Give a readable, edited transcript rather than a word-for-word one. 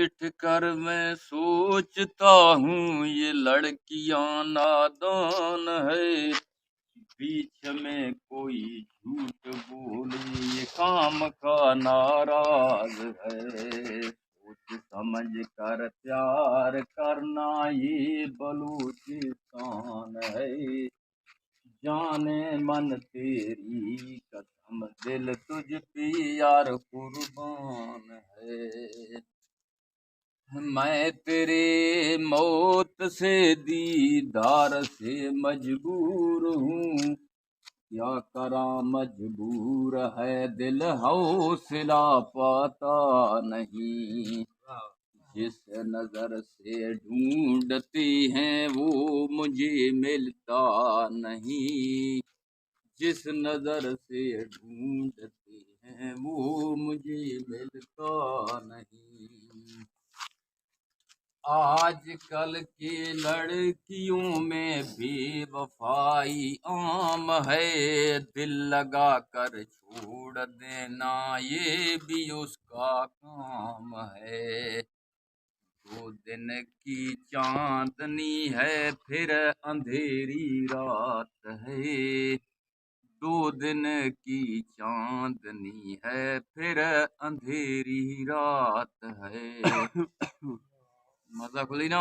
बैठ कर मैं सोचता हूँ ये लड़कियां नादान है। बीच में कोई झूठ बोले ये काम का नाराज है। सोच समझ कर प्यार करना ये बलूचिस्तान है। जाने मन तेरी कसम दिल तुझ पे यार कुर्बान है। मैं तेरे मौत से दीदार से मजबूर हूँ। क्या करा मजबूर है दिल हौसला पाता नहीं। जिस नजर से ढूंढती हैं वो मुझे मिलता नहीं। जिस नजर से ढूंढती हैं वो मुझे मिलता नहीं। आजकल के लड़कियों में बेवफाई आम है। दिल लगा कर छोड़ देना ये भी उसका काम है। 2 दिन की चांदनी है फिर अंधेरी रात है। 2 दिन की चांदनी है फिर अंधेरी रात है। मजा खुली ना।